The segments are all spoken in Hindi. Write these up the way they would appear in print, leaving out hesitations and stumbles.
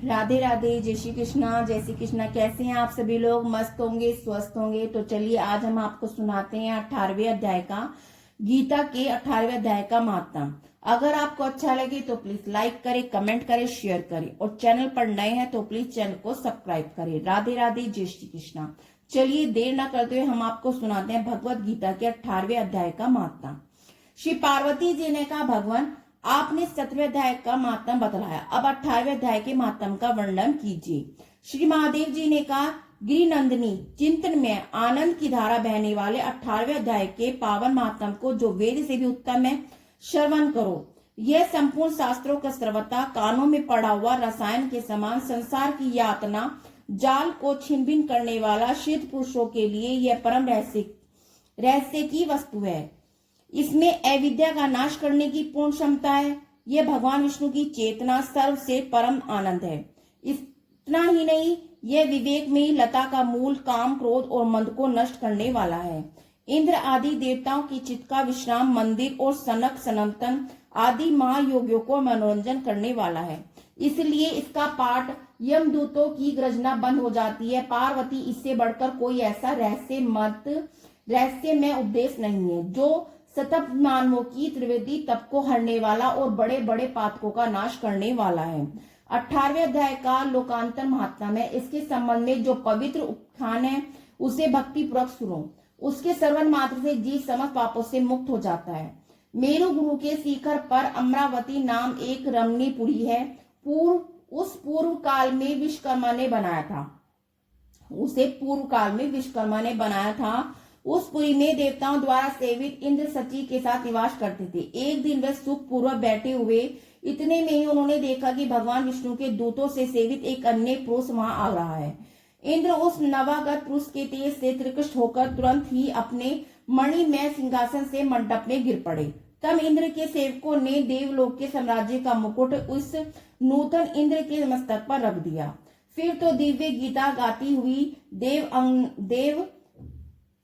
राधे राधे, जय श्री कृष्णा, जय श्री कृष्णा। कैसे हैं आप सभी लोग? मस्त होंगे, स्वस्थ होंगे। तो चलिए आज हम आपको सुनाते हैं 18वें अध्याय का, गीता के 18वें अध्याय का महात्म। अगर आपको अच्छा लगे तो प्लीज लाइक करें, कमेंट करें, शेयर करें, और चैनल पर नए हैं तो प्लीज चैनल को सब्सक्राइब करें। राधे राधे, जय श्री कृष्णा। चलिए देर न करते हुए हम आपको सुनाते हैं भगवत गीता के 18वें अध्याय का महात्म। श्री पार्वती जी ने कहा, भगवान आपने 7वें अध्याय का महात्म बतलाया, अब 18वें अध्याय के महात्म का वर्णन कीजिए। श्री महादेव जी ने कहा, गिरिनंदिनी चिंतन में आनंद की धारा बहने वाले 18वें अध्याय के पावन महात्म को, जो वेद से भी उत्तम है, श्रवण करो। यह संपूर्ण शास्त्रों का सर्वथा कानों में पड़ा हुआ रसायन के समान संसार की यातना जाल को छिन्न करने वाला सिद्ध पुरुषों के लिए यह परम रहस्य की वस्तु है। इसमें अविद्या का नाश करने की पूर्ण क्षमता है। यह भगवान विष्णु की चेतना सर्व से परम आनंद है। इतना ही नहीं, यह विवेक में लता का मूल काम, क्रोध और मंद को नष्ट करने वाला है। इंद्र आदि देवताओं की चित्त का विश्राम मंदिर और सनक सनंतन आदि महायोगियों को मनोरंजन करने वाला है। इसलिए इसका पाठ यमदूतों की गर्जना बंद हो जाती है। पार्वती, इससे बढ़कर कोई ऐसा रहस्य में उपदेश नहीं है जो सतत मानवों की त्रिवेदी तप को हरने वाला और बड़े बड़े पातकों का नाश करने वाला है। 18वें अध्याय का लोकांतर महात्म है। इसके संबंध में जो पवित्र उपाख्यान है उसे भक्ति पूर्वक सुनो। उसके श्रवण मात्र से जीव समस्त पापों से मुक्त हो जाता है। मेरु गुरु के शिखर पर अमरावती नाम एक रमणीपुरी है। पूर्व काल में विश्वकर्मा ने बनाया था। उसे पूर्व काल में विश्वकर्मा ने बनाया था। उस पुरी में देवताओं द्वारा सेवित इंद्र सची के साथ निवास करते थे। एक दिन वे सुख पूर्वक बैठे हुए, इतने में ही उन्होंने देखा कि भगवान विष्णु के दूतों से सेवित एक अन्य पुरुष वहां आ रहा है। इंद्र उस नवागत पुरुष के तेज से त्रिकृष्ट होकर तुरंत ही अपने मणिमय सिंहासन से मंडप में गिर पड़े। तब इंद्र के सेवकों ने देवलोक के साम्राज्य का मुकुट उस नूतन इंद्र के मस्तक पर रख दिया। फिर तो दिव्य गीता गाती हुई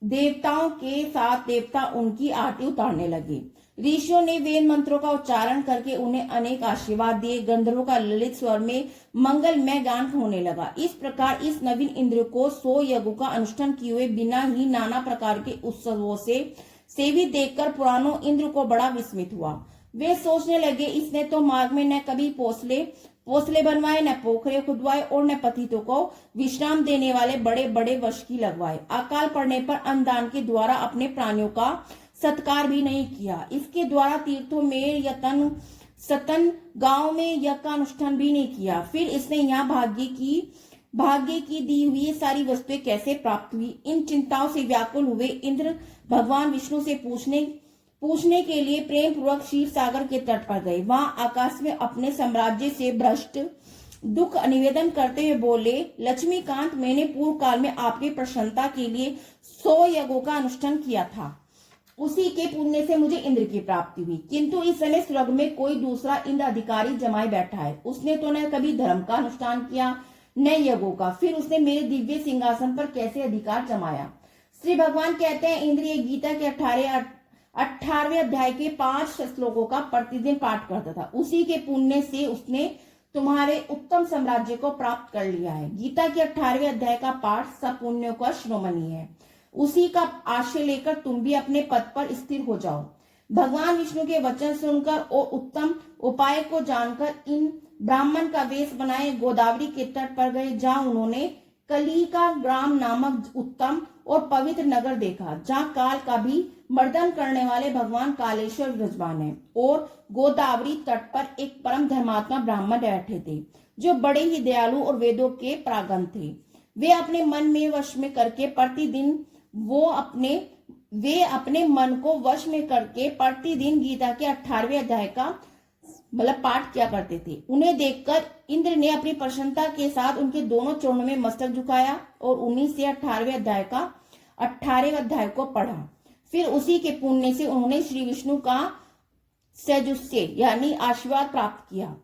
देवताओं के साथ देवता उनकी आरती उतारने लगे। ऋषियों ने वेद मंत्रों का उच्चारण करके उन्हें अनेक आशीर्वाद दिए। गंधर्वों का ललित स्वर में मंगलमय गान होने लगा। इस प्रकार इस नवीन इंद्र को 100 यज्ञों का अनुष्ठान किए हुए बिना ही नाना प्रकार के उत्सवों से सेवित देखकर पुराणों इंद्र को बड़ा विस्मित हुआ। वे सोचने लगे, इसने तो मार्ग में न कभी पोसले बनवाए, न पोखरे खुदवाए और न पतितों को विश्राम देने वाले बड़े बड़े वशकी लगवाए। अकाल पड़ने पर अन्नदान के द्वारा अपने प्राणियों का सत्कार भी नहीं किया। इसके द्वारा तीर्थों में सतन गांव में यज्ञ का अनुष्ठान भी नहीं किया। फिर इसने यहाँ भाग्य की दी हुई सारी वस्तुएं कैसे प्राप्त हुई? इन चिंताओं से व्याकुल हुए इंद्र भगवान विष्णु से पूछने के लिए प्रेम पूर्वक क्षीर सागर के तट पर गए। वहां आकाश में अपने साम्राज्य से भ्रष्ट दुख निवेदन करते हुए बोले, लक्ष्मीकांत, मैंने पूर्व काल में आपकी प्रसन्नता के लिए 100 यज्ञों का अनुष्ठान किया था। उसी के पुण्य से मुझे इंद्र की प्राप्ति हुई। किंतु इस समय स्वर्ग में कोई दूसरा इंद्र अधिकारी जमाए बैठा है। उसने तो न कभी धर्म का अनुष्ठान किया न यज्ञों का। फिर उसने मेरे दिव्य सिंहासन पर कैसे अधिकार जमाया? श्री भगवान कहते हैं, इंद्र ये गीता के 18वें अध्याय के 5 श्लोकों का प्रतिदिन पाठ करता था। उसी के पुण्य से उसने तुम्हारे उत्तम साम्राज्य को प्राप्त कर लिया है। गीता के 18वें अध्याय का पाठ सब पुण्यों का श्रोमणी है। उसी का आश्रय लेकर तुम भी अपने पद पर स्थिर हो जाओ। भगवान विष्णु के वचन सुनकर और उत्तम उपाय को जानकर इन ब्राह्मण का वेश बनाए गोदावरी के तट पर गए, जहां उन्होंने कलिका ग्राम नामक उत्तम और पवित्र नगर देखा, जहां काल का भी मर्दन करने वाले भगवान कालेश्वर विराजमान है। और गोदावरी तट पर एक परम धर्मात्मा ब्राह्मण बैठे थे, जो बड़े ही दयालु और वेदों के प्रागण थे। वे अपने मन में वश में करके प्रतिदिन गीता के 18वें अध्याय का पाठ किया करते थे। उन्हें देखकर इंद्र ने अपनी प्रसन्नता के साथ उनके दोनों चरणों में मस्तक झुकाया और उन्हीं से 18वें अध्याय को पढ़ा। फिर उसी के पुण्य से उन्होंने श्री विष्णु का सजुष्य यानी आशीर्वाद प्राप्त किया।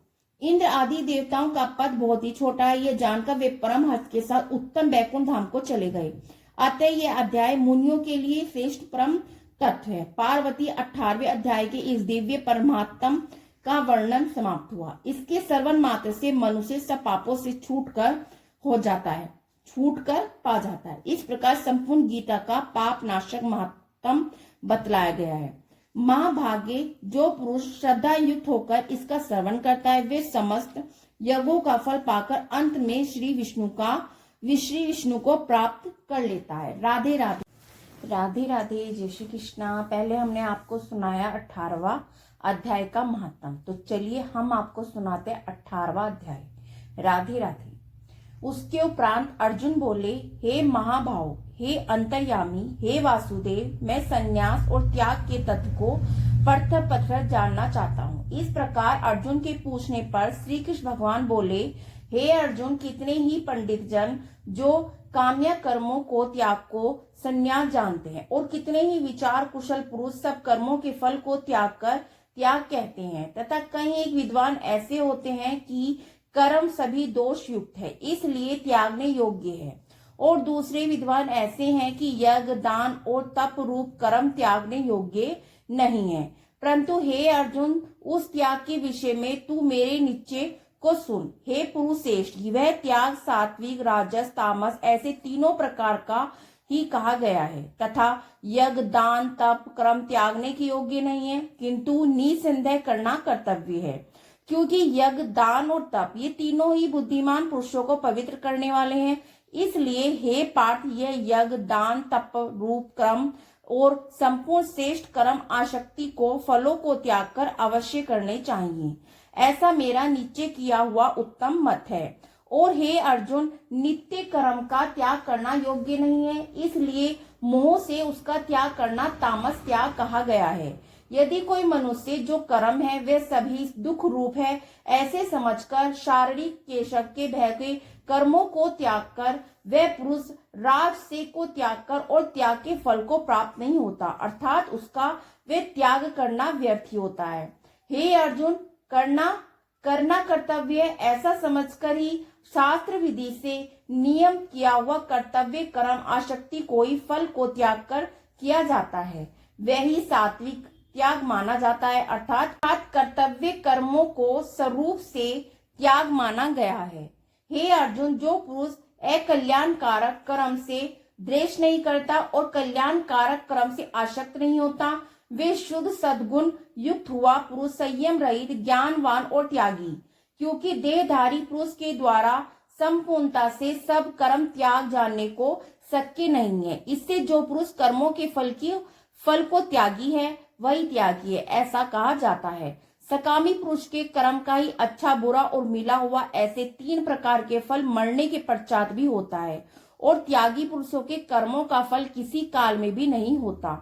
इंद्र आदि देवताओं का पद बहुत ही छोटा है, यह जानकर वे परम हर्ष के साथ उत्तम बैकुंठ धाम को चले गए। अतः यह अध्याय मुनियों के लिए श्रेष्ठ परम तत्व है। पार्वती 18वें अध्याय के इस दिव्य परमात्म का वर्णन समाप्त हुआ। इसके श्रवण मात्र से मनुष्य सब पापों से छूट कर पा जाता है। इस प्रकार संपूर्ण गीता का पाप नाशक महात्म बतलाया गया है। महाभागे जो पुरुष श्रद्धा युक्त होकर इसका श्रवण करता है, वे समस्त यज्ञों का फल पाकर अंत में श्री विष्णु को प्राप्त कर लेता है। राधे राधे। राधे राधे, जय श्री कृष्णा। पहले हमने आपको सुनाया 18वां अध्याय का महात्म, तो चलिए हम आपको सुनाते हैं 18वां अध्याय। राधे राधे। उसके उपरांत अर्जुन बोले, हे महाभाव, हे अंतर्यामी, हे वासुदेव, मैं संन्यास और त्याग के तत्व को पत्थर जानना चाहता हूँ। इस प्रकार अर्जुन के पूछने पर श्री कृष्ण भगवान बोले, हे अर्जुन, कितने ही पंडित जन जो काम्य कर्मों को त्याग को संन्यास जानते हैं, और कितने ही विचार कुशल पुरुष सब कर्मों के फल को त्याग कर त्याग कहते हैं, तथा कई एक विद्वान ऐसे होते हैं कि कर्म सभी दोष युक्त है, इसलिए त्यागने योग्य है, और दूसरे विद्वान ऐसे हैं कि यज्ञ, दान और तप रूप कर्म त्यागने योग्य नहीं है। परंतु हे अर्जुन, उस त्याग के विषय में तू मेरे निश्चय को सुन। हे पुरुष श्रेष्ठ, वह त्याग सात्विक, राजस, तामस ऐसे तीनों प्रकार का ही कहा गया है, तथा यज्ञ, दान, तप, कर्म त्यागने के योग्य नहीं है, किंतु निसंदेह करना कर्तव्य है, क्योंकि यज्ञ, दान और तप ये तीनों ही बुद्धिमान पुरुषों को पवित्र करने वाले हैं। इसलिए हे पार्थ, यह यज्ञ, दान, तप रूप कर्म और संपूर्ण श्रेष्ठ कर्म आसक्ति को, फलों को त्याग कर अवश्य करने चाहिए। ऐसा मेरा निश्चय किया हुआ उत्तम मत है। और हे अर्जुन, नित्य कर्म का त्याग करना योग्य नहीं है, इसलिए मोह से उसका त्याग करना तामस त्याग कहा गया है। यदि कोई मनुष्य जो कर्म है वे सभी दुख रूप है, ऐसे समझकर शारीरिक केशव के भय के कर्मों को त्याग कर वह पुरुष राजसे को त्याग कर और त्याग के फल को प्राप्त नहीं होता, अर्थात उसका वे त्याग करना व्यर्थ होता है। हे अर्जुन, करना कर्तव्य ऐसा समझकर ही शास्त्र विधि से नियम किया हुआ कर्तव्य कर्म आसक्ति कोई फल को त्याग कर किया जाता है, वही सात्विक त्याग माना जाता है, अर्थात कर्तव्य कर्मों को स्वरूप से त्याग माना गया है। हे अर्जुन, जो पुरुष अकल्याणकारक कर्म से द्वेष नहीं करता और कल्याणकारक कर्म से आसक्त नहीं होता, वे शुद्ध सद्गुण युक्त हुआ पुरुष संयम रहित, ज्ञानवान और त्यागी, क्योंकि देहधारी पुरुष के द्वारा संपूर्णता से सब कर्म त्याग जानने को शक्य नहीं है। इससे जो पुरुष कर्मों के फल को त्यागी है वही त्यागी है, ऐसा कहा जाता है। सकामी पुरुष के कर्म का ही अच्छा, बुरा और मिला हुआ ऐसे 3 प्रकार के फल मरने के पश्चात भी होता है, और त्यागी पुरुषों के कर्मों का फल किसी काल में भी नहीं होता,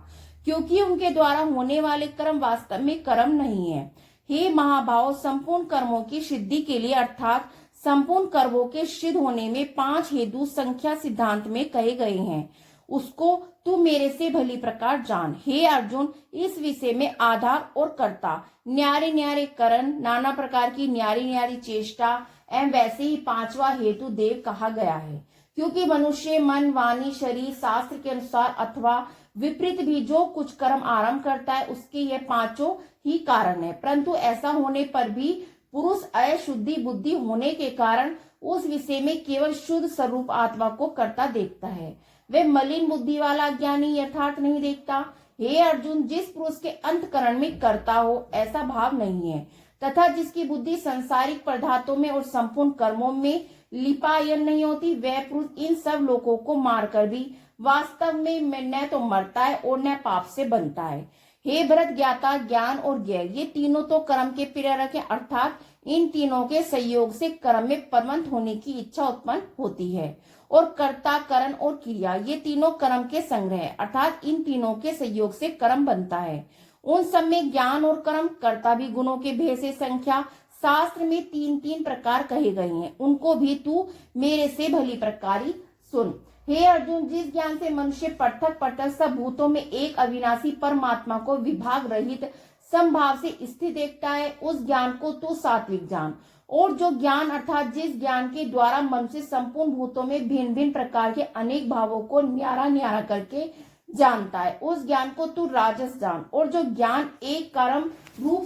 क्योंकि उनके द्वारा होने वाले कर्म वास्तव में कर्म नहीं है। हे महाभाव, संपूर्ण कर्मों की सिद्धि के लिए अर्थात संपूर्ण कर्मों के सिद्ध होने में 5 हेतु संख्या सिद्धांत में कहे गए हैं, उसको तू मेरे से भली प्रकार जान। हे अर्जुन, इस विषय में आधार और कर्ता, न्यारे न्यारे करण, नाना प्रकार की न्यारी न्यारी चेष्टा एवं वैसे ही 5वां हेतु देव कहा गया है, क्योंकि मनुष्य मन, वाणी, शरीर शास्त्र के अनुसार अथवा विपरीत भी जो कुछ कर्म आरंभ करता है उसके ये 5 ही कारण है। परंतु ऐसा होने पर भी पुरुष अशुद्धि बुद्धि होने के कारण उस विषय में केवल शुद्ध स्वरूप आत्मा को कर्ता देखता है, वे मलिन बुद्धि वाला ज्ञानी यथार्थ नहीं देखता। हे अर्जुन, जिस पुरुष के अंतकरण में कर्ता हो ऐसा भाव नहीं है, तथा जिसकी बुद्धि सांसारिक पदार्थों में और संपूर्ण कर्मों में लिपायन नहीं होती, वह पुरुष इन सब लोगों को मारकर भी वास्तव में न तो मरता है और न पाप से बनता है। हे भरत, ज्ञाता, ज्ञान और ज्ञेय ये तीनों तो कर्म के प्रेरक है, अर्थात इन तीनों के संयोग से कर्म में परमंत होने की इच्छा उत्पन्न होती है, और कर्ता, करण और क्रिया ये तीनों कर्म के संग्रह है, अर्थात इन तीनों के संयोग से कर्म बनता है। उन सब में ज्ञान और कर्म, कर्ता भी गुणों के भेद से संख्या शास्त्र में 3 प्रकार कहे गए हैं, उनको भी तू मेरे से भली प्रकारी सुन। हे अर्जुन, जिस ज्ञान से मनुष्य पृथक सब भूतों में एक अविनाशी परमात्मा को विभाग रहित समभाव से स्थित देखता है, उस ज्ञान को तू सात्विक जान। और जो ज्ञान अर्थात जिस ज्ञान के द्वारा मनुष्य संपूर्ण भूतों में भिन्न भिन्न प्रकार के अनेक भावों को न्यारा न्यारा करके जानता है, उस ज्ञान को तू राजस जान। और जो ज्ञान एक कर्म रूप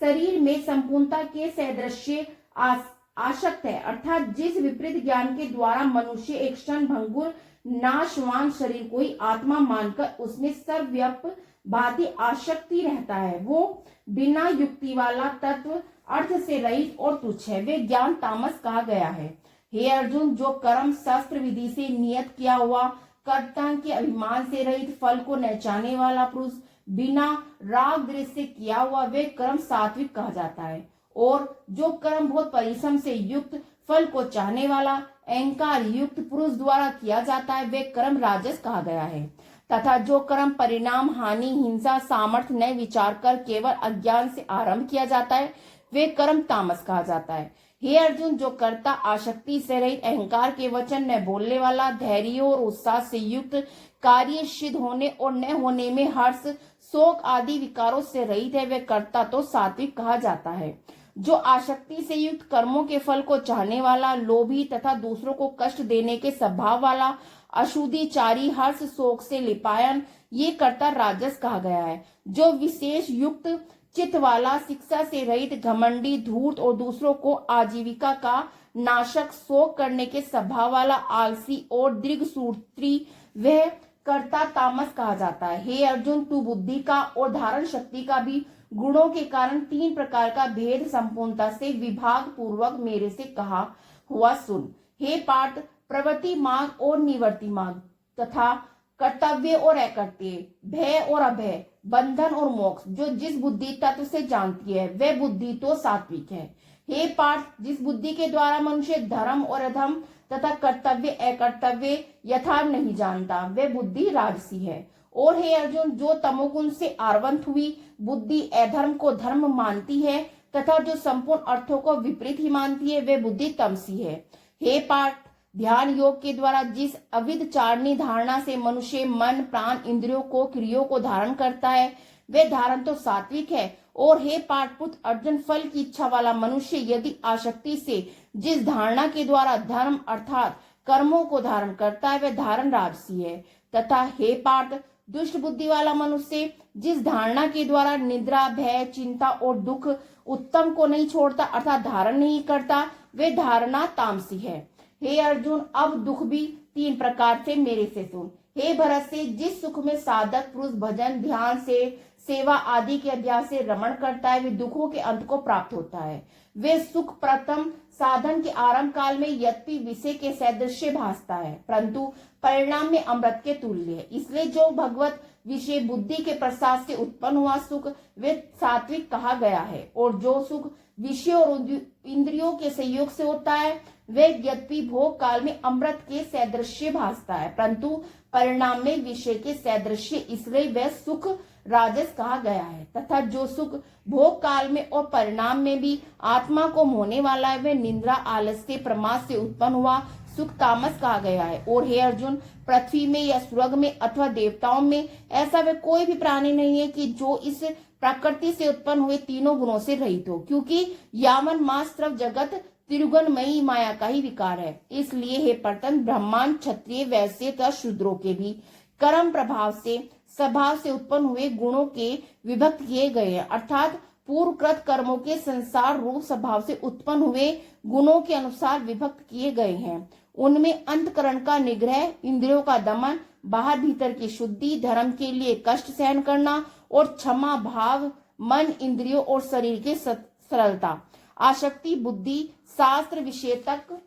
शरीर में संपूर्णता के सदृश्य आसक्त है, अर्थात जिस विपरीत ज्ञान के द्वारा मनुष्य एक क्षण भंगुर नाशवान शरीर को ही आत्मा मानकर उसमें सर्वव्यापी भांति आसक्ति रहता है, वो बिना युक्ति वाला तत्व अर्थ से रहित और तुच्छ है, वे ज्ञान तामस कहा गया है। हे अर्जुन, जो कर्म शास्त्र विधि से नियत किया हुआ कर्ता के अभिमान से रहित फल को नचाने वाला पुरुष बिना राग द्वेष से किया हुआ वे कर्म सात्विक कहा जाता है, और जो कर्म बहुत परिश्रम से युक्त फल को चाहने वाला अहंकार युक्त पुरुष द्वारा किया जाता है वे कर्म राजस कहा गया है, तथा जो कर्म परिणाम हानि हिंसा सामर्थ्य न विचार कर केवल अज्ञान से आरंभ किया जाता है वे कर्म तामस कहा जाता है। हे अर्जुन, जो कर्ता आसक्ति से रहित अहंकार के वचन न बोलने वाला धैर्य और उत्साह से युक्त कार्य सिद्ध होने और न होने में हर्ष शोक आदि विकारों से रहित है वे कर्ता तो सात्विक कहा जाता है। जो आसक्ति से युक्त कर्मों के फल को चाहने वाला लोभी तथा दूसरों को कष्ट देने के स्वभाव वाला अशुद्धिचारी हर्ष शोक से लिपायन ये कर्ता राजस कहा गया है। जो विशेष युक्त चित्त वाला शिक्षा से रहित घमंडी धूर्त और दूसरों को आजीविका का नाशक शोक करने के स्वभाव वाला आलसी और दीर्घ सूत्री वह कर्ता तामस कहा जाता है। हे अर्जुन, तू बुद्धि का और धारण शक्ति का भी गुणों के कारण 3 प्रकार का भेद संपूर्णता से विभाग पूर्वक मेरे से कहा हुआ सुन। हे पार्थ, प्रवृत्ति मार्ग और निवृत्ति मार्ग तथा कर्तव्य और अकर्तव्य, भय और अभय, बंधन और मोक्ष जो जिस बुद्धि तत्व से जानती है वह बुद्धि तो सात्विक है। हे पार्थ, जिस बुद्धि के द्वारा मनुष्य धर्म और अधर्म तथा कर्तव्य अकर्तव्य यथार्थ नहीं जानता वह बुद्धि राजसी है। और हे अर्जुन, जो तमोगुण से आवर्त हुई बुद्धि अधर्म को धर्म मानती है तथा जो संपूर्ण अर्थों को विपरीत ही मानती है वह बुद्धि तमसी है। हे पार्थ, ध्यान योग के द्वारा जिस अविचारणी धारणा से मनुष्य मन प्राण इंद्रियों को क्रियों को धारण करता है वह धारण तो सात्विक है। और हे पार्थपुत्र अर्जुन, फल की इच्छा वाला मनुष्य यदि आसक्ति से जिस धारणा के द्वारा धर्म अर्थात कर्मों को धारण करता है वह धारण राजसी है। तथा हे पार्थ, दुष्ट बुद्धि वाला मनुष्य जिस धारणा के द्वारा निद्रा भय चिंता और दुख उत्तम को नहीं छोड़ता अर्थात धारण नहीं करता वे धारणा तामसी है। हे अर्जुन, अब दुख भी 3 प्रकार से मेरे से सुन। हे भरत से, जिस सुख में साधक पुरुष भजन ध्यान से सेवा आदि के अभ्यास से रमण करता है वे दुखों के अंत को प्राप्त होता है। वे सुख प्रथम साधन के आरंभ काल में यद्यपि विषय के सदृश्य भासता है परंतु परिणाम में अमृत के तुल्य है। इसलिए जो भगवत विषय बुद्धि के प्रसाद से उत्पन्न हुआ सुख वे सात्विक कहा गया है, और जो सुख विषय और इंद्रियों के संयोग से होता है वे यद्यपि भोग काल में अमृत के सदृश्य भासता है परंतु परिणाम में विषय के सदृश्य, इसलिए वह सुख राजस कहा गया है। तथा जो सुख भोग काल में और परिणाम में भी आत्मा को मोहने वाला है वह निंद्रा आलस्य प्रमाद से उत्पन्न हुआ सुख तामस कहा गया है। और हे अर्जुन, पृथ्वी में या स्वर्ग में अथवा देवताओं में ऐसा वह कोई भी प्राणी नहीं है कि जो इस प्रकृति से उत्पन्न हुए तीनों गुणों से रहित हो, क्योंकि यावन मास सर्व जगत त्रिगुणमयी माया का ही विकार है। इसलिए हे पर्तन, ब्राह्मण क्षत्रिय वैश्य तथा शूद्रों के भी कर्म प्रभाव से स्वभाव से उत्पन्न हुए गुणों के विभक्त किए गए हैं, अर्थात पूर्वकृत कर्मों के संसार रूप स्वभाव से उत्पन्न हुए गुणों के अनुसार विभक्त किए गए हैं। उनमें अंतकरण का निग्रह, इंद्रियों का दमन, बाहर भीतर की शुद्धि, धर्म के लिए कष्ट सहन करना और क्षमा भाव, मन इंद्रियों और शरीर की सरलता, आसक्ति बुद्धि, शास्त्र विषय तक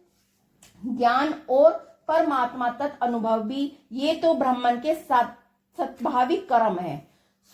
ज्ञान और परमात्मा तक अनुभव भी ये तो ब्राह्मण के स्वाभाविक कर्म है।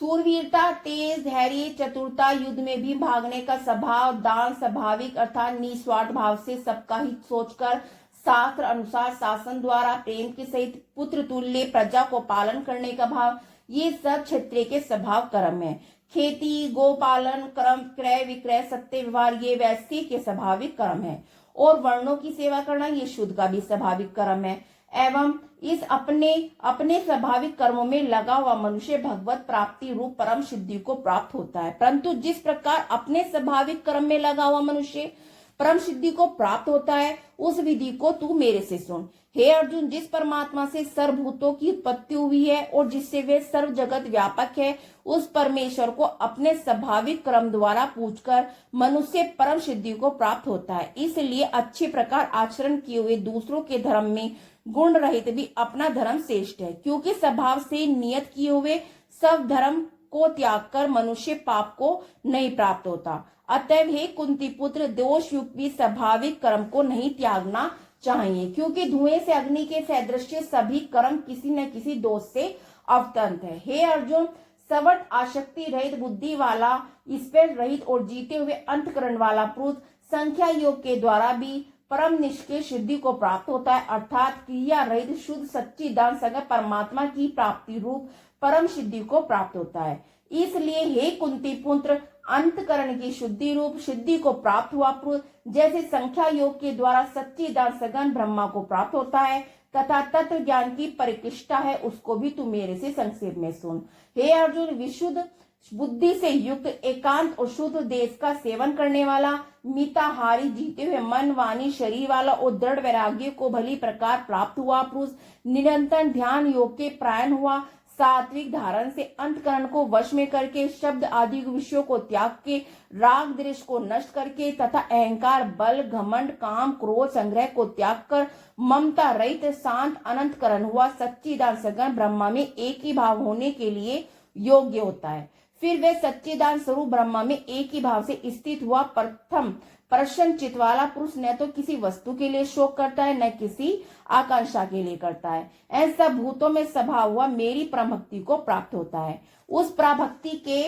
सूरवीरता, तेज, धैर्य, चतुरता, युद्ध में भी भागने का स्वभाव, दान स्वाभाविक अर्थात निस्वार्थ भाव से सबका हित सोचकर शास्त्र अनुसार शासन द्वारा प्रेम के सहित पुत्र तुल्य प्रजा को पालन करने का भाव, ये सब क्षत्रिय के स्वभाव कर्म है। खेती, गोपालन, क्रम क्रय विक्रय, सत्य व्यवहार ये वैश्य के स्वाभाविक कर्म है। और वर्णों की सेवा करना ये शूद्र का भी स्वाभाविक कर्म है। एवं इस अपने स्वाभाविक कर्मों में लगा हुआ मनुष्य भगवत प्राप्ति रूप परम सिद्धि को प्राप्त होता है। परंतु जिस प्रकार अपने स्वाभाविक कर्म में लगा हुआ मनुष्य परम सिद्धि को प्राप्त होता है, उस विधि को तू मेरे से सुन। हे अर्जुन, जिस परमात्मा से सर्वभूतों की उत्पत्ति हुई है और जिससे वे सर्व जगत व्यापक है, उस परमेश्वर को अपने स्वाभाविक क्रम द्वारा पूजकर मनुष्य परम सिद्धि को प्राप्त होता है। इसलिए अच्छे प्रकार आचरण किए हुए दूसरों के धर्म में गुण रहित भी अपना धर्म श्रेष्ठ है, क्योंकि स्वभाव से नियत किए हुए सब धर्म को त्याग कर मनुष्य पाप को नहीं प्राप्त होता। अतएव हे कुंती पुत्र, दोष युक्त भी स्वाभाविक कर्म को नहीं त्यागना चाहिए, क्योंकि धुएं से अग्नि के सदृश सभी कर्म किसी न किसी दोष से अवतंत है। हे अर्जुन, सवट आसक्ति रहित बुद्धि वाला, स्पेश रहित और जीते हुए अंतकरण वाला पुरुष संख्या योग के द्वारा भी परम निष्क्रिय सिद्धि को प्राप्त होता है, अर्थात क्रिया रहित शुद्ध सच्चिदानंद सगर परमात्मा की प्राप्ति रूप परम सिद्धि को प्राप्त होता है। इसलिए हे कुंती पुत्र, अंतकरण की शुद्धि रूप सिद्धि को प्राप्त हुआ पुरुष जैसे संख्या योग के द्वारा सच्चिदानंद सगुण ब्रह्मा को प्राप्त होता है तथा तत्व ज्ञान की परिकृष्टा है, उसको भी तू मेरे से संक्षेप में सुन। हे अर्जुन, विशुद्ध बुद्धि से युक्त एकांत और शुद्ध देश का सेवन करने वाला, मिताहारी, जीते हुए मन वाणी शरीर वाला और दृढ़ वैराग्य को भली प्रकार प्राप्त हुआ पुरुष निरंतर ध्यान योग के प्रायण हुआ, सात्विक धारण से अंतकरण को वश में करके शब्द आदि विषयों को त्याग के राग द्वेष को नष्ट करके तथा अहंकार बल घमंड काम क्रोध संग्रह को त्याग कर ममता रहित शांत अनंतकरण हुआ, सच्चिदानंद सगुण ब्रह्मा में एक ही भाव होने के लिए योग्य होता है। फिर वे सच्चिदानंद स्वरूप ब्रह्मा में एक ही भाव से स्थित हुआ प्रथम प्रसन्न चित्त वाला पुरुष न तो किसी वस्तु के लिए शोक करता है न किसी आकांक्षा के लिए करता है, ऐसा भूतों में स्वभाव हुआ मेरी परम भक्ति को प्राप्त होता है। उस पराभक्ति के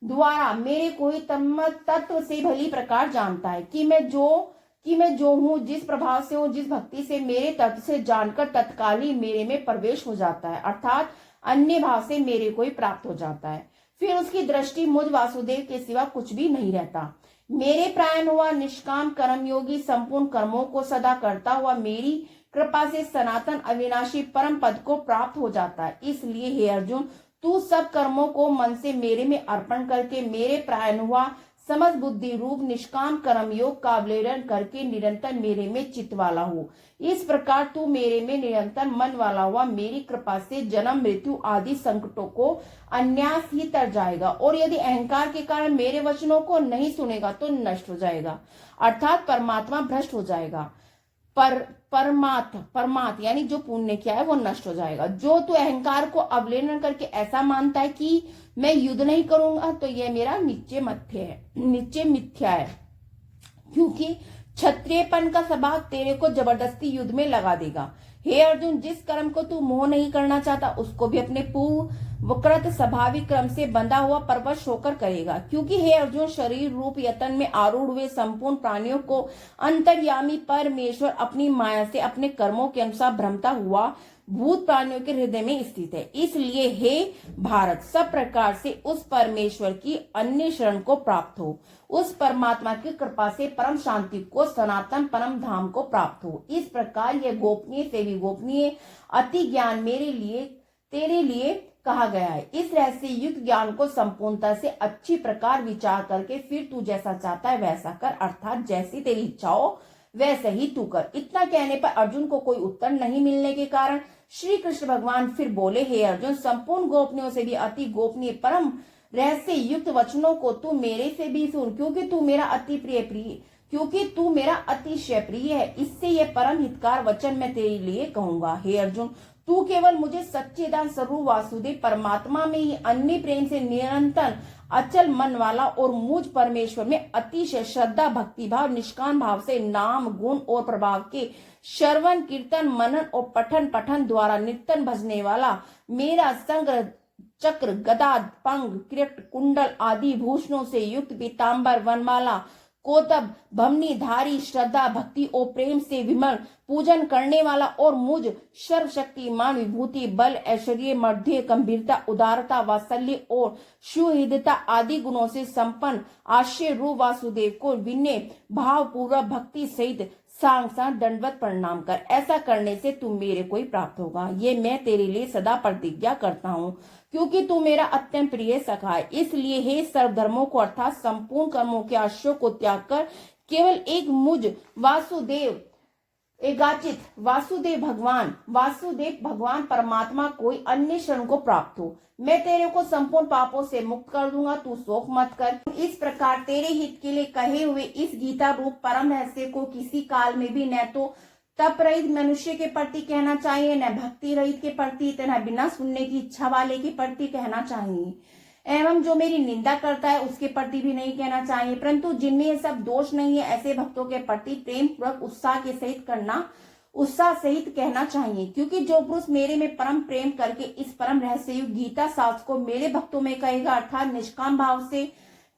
द्वारा मेरे को ही तत्व से भली प्रकार जानता है कि मैं जो हूँ, जिस प्रभाव से हूँ, जिस भक्ति से मेरे तत्व से जानकर तत्काल ही मेरे में प्रवेश हो जाता है, अर्थात अन्य भाव से मेरे को ही प्राप्त हो जाता है। फिर उसकी दृष्टि मुझ वासुदेव के सिवा कुछ भी नहीं रहता। मेरे प्रायण हुआ निष्काम कर्मयोगी संपूर्ण कर्मों को सदा करता हुआ मेरी कृपा से सनातन अविनाशी परम पद को प्राप्त हो जाता है। इसलिए हे अर्जुन, तू सब कर्मों को मन से मेरे में अर्पण करके मेरे प्रायण हुआ समझ बुद्धि रूप निष्काम कर्म योग का अवलेहन करके निरंतर मेरे में चित्त वाला हो। इस प्रकार तू मेरे में निरंतर मन वाला हुआ मेरी कृपा से जन्म मृत्यु आदि संकटों को अन्यास ही तर जाएगा, और यदि अहंकार के कारण मेरे वचनों को नहीं सुनेगा तो नष्ट हो जाएगा, अर्थात परमात्मा भ्रष्ट हो जाएगा। परमात्म यानी जो पुण्य किया है वो नष्ट हो जाएगा। जो तू अहंकार को अवलेहन करके ऐसा मानता है कि मैं युद्ध नहीं करूंगा, तो यह मेरा निश्चय मिथ्या है, क्योंकि क्षत्रियपन का स्वभाव तेरे को जबरदस्ती युद्ध में लगा देगा। हे अर्जुन, जिस कर्म को तू मोह नहीं करना चाहता उसको भी अपने पूर्वकृत स्वाभाविक क्रम से बंधा हुआ परवश होकर करेगा, क्योंकि हे अर्जुन, शरीर रूप यतन में आरूढ़ हुए संपूर्ण प्राणियों को अंतर्यामी परमेश्वर अपनी माया से अपने कर्मों के अनुसार भ्रमता हुआ भूत प्राणियों के हृदय में स्थित है। इसलिए हे भारत, सब प्रकार से उस परमेश्वर की अन्य शरण को प्राप्त हो, उस परमात्मा की कृपा से परम शांति को सनातन परम धाम को प्राप्त हो। इस प्रकार यह गोपनीय से भी गोपनीय अति ज्ञान तेरे लिए कहा गया है। इस रहस्य युक्त ज्ञान को संपूर्णता से अच्छी प्रकार विचार करके फिर तू जैसा चाहता है वैसा कर, अर्थात जैसी तेरी इच्छा हो वैसे ही तू कर। इतना कहने पर अर्जुन को कोई उत्तर नहीं मिलने के कारण श्री कृष्ण भगवान फिर बोले, हे अर्जुन, संपूर्ण गोपनीयों से भी अति गोपनीय परम रहस्य युक्त वचनों को तू मेरे से भी सुन, क्योंकि तू मेरा अतिशय प्रिय है। इससे यह परम हितकार वचन मैं तेरे लिए कहूंगा। हे अर्जुन, तू केवल मुझे सच्चिदानंद स्वरूप वासुदेव परमात्मा में ही अन्य प्रेम से निरंतर अचल मन वाला और मुझ परमेश्वर में अतिशय श्रद्धा भक्ति भाव निष्काम भाव से नाम गुण और प्रभाव के श्रवण कीर्तन मनन और पठन द्वारा नित्य भजने वाला मेरा संग्रह चक्र गदा पंग किरीट कुंडल आदि भूषणों से युक्त पीताम्बर वनमाला कोतब भमनी धारी श्रद्धा भक्ति और प्रेम से विमल पूजन करने वाला और मुझ सर्वशक्तिमान विभूति बल ऐश्वर्य मध्य गंभीरता उदारता वात्सल्य और सुहृदता आदि गुणों से संपन्न आश्रय रूप वासुदेव को विनय भाव पूर्वक भक्ति सहित सांग दंडवत प्रणाम कर। ऐसा करने से तू मेरे को ही प्राप्त होगा। ये मैं तेरे लिए सदा प्रतिज्ञा करता हूँ, क्योंकि तू मेरा अत्यंत प्रिय सखा है। इसलिए हे सर्वधर्मों को अर्थात संपूर्ण कर्मों के आश्रयों को त्याग कर केवल एक मुझ वासुदेव एकाचित वासुदेव भगवान परमात्मा कोई अन्य शरण को प्राप्त हो। मैं तेरे को संपूर्ण पापों से मुक्त कर दूंगा, तू शोक मत कर। इस प्रकार तेरे हित के लिए कहे हुए इस गीता रूप परम रहस्य को किसी काल में भी न तो तप रहित मनुष्य के प्रति कहना चाहिए, न भक्ति रहित के प्रति, न बिना सुनने की इच्छा वाले के प्रति कहना चाहिए, एवं जो मेरी निंदा करता है उसके प्रति भी नहीं कहना चाहिए, परंतु जिनमें ये सब दोष नहीं है ऐसे भक्तों के प्रति प्रेम पूर्वक उत्साह सहित कहना चाहिए। क्योंकि जो पुरुष मेरे में परम प्रेम करके इस परम रहस्य युक्त गीता शास्त्र को मेरे भक्तों में कहेगा, अर्थात निष्काम भाव से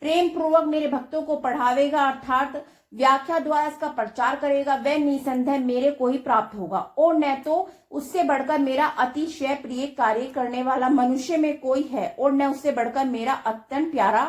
प्रेम पूर्वक मेरे भक्तों को पढ़ावेगा, अर्थात व्याख्या द्वारा इसका प्रचार करेगा, वह निसंदेह मेरे को ही प्राप्त होगा, और न तो उससे बढ़कर मेरा अतिशय प्रिय कार्य करने वाला मनुष्य में कोई है, और न उससे बढ़कर मेरा अत्यंत प्यारा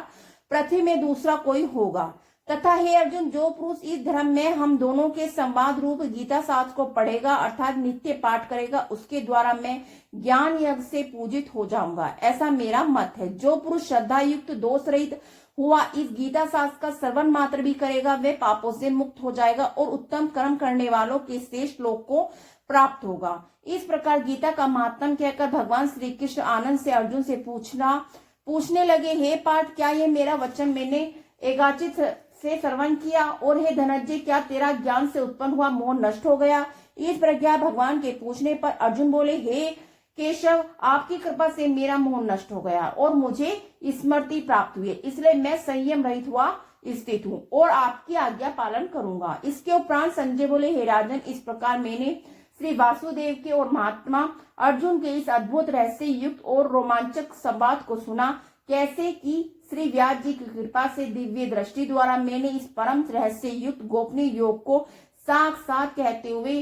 पृथ्वी में दूसरा कोई होगा। तथा हे अर्जुन, जो पुरुष इस धर्म में हम दोनों के संवाद रूप गीता शास्त्र को पढ़ेगा, अर्थात नित्य पाठ करेगा, उसके द्वारा मैं ज्ञान यज्ञ से पूजित हो जाऊंगा, ऐसा मेरा मत है। जो पुरुष श्रद्धा युक्त दोष रहित हुआ इस गीता शास्त्र का श्रवण मात्र भी करेगा, वे पापों से मुक्त हो जाएगा और उत्तम कर्म करने वालों के श्रेष्ठ लोक को प्राप्त होगा। इस प्रकार गीता का महात्म कहकर भगवान श्री कृष्ण आनंद से अर्जुन से पूछने लगे, हे पार्थ, क्या ये मेरा वचन मैंने एकाचित से श्रवण किया, और हे धनंजय, क्या तेरा ज्ञान से उत्पन्न हुआ मोह नष्ट हो गया? इस प्रकार भगवान के पूछने पर अर्जुन बोले, हे केशव, आपकी कृपा से मेरा मोह नष्ट हो गया और मुझे स्मृति प्राप्त हुई, इसलिए मैं संयम रहित हुआ स्थित हूँ और आपकी आज्ञा पालन करूंगा। इसके उपरांत संजय बोले, हे राजन, इस प्रकार मैंने श्री वासुदेव के और महात्मा अर्जुन के इस अद्भुत रहस्य युक्त और रोमांचक संवाद को सुना, कैसे कि श्री व्यास जी की कृपा से दिव्य दृष्टि द्वारा मैंने इस परम रहस्य युक्त गोपनीय योग को साक्षात कहते हुए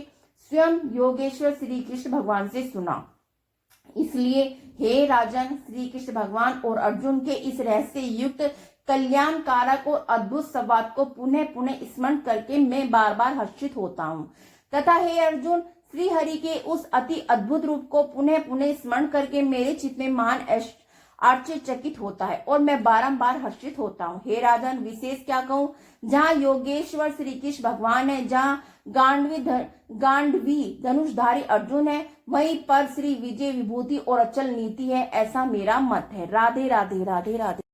स्वयं योगेश्वर श्री कृष्ण भगवान से सुना। इसलिए हे राजन, श्री कृष्ण भगवान और अर्जुन के इस रहस्य युक्त कल्याण कारक और अद्भुत संवाद को पुनः पुनः स्मरण करके मैं बार बार हर्षित होता हूँ, तथा हे अर्जुन, श्री हरि के उस अति अद्भुत रूप को पुनः पुनः स्मरण करके मेरे चित्त में महान आश्चर्यचकित होता है और मैं बारंबार हर्षित होता हूँ। हे राजन, विशेष क्या कहूँ, जहाँ योगेश्वर श्री कृष्ण भगवान है, जहाँ गांडवी धनुषधारी अर्जुन है, वहीं पर श्री विजय विभूति और अचल नीति है, ऐसा मेरा मत है। राधे राधे राधे राधे।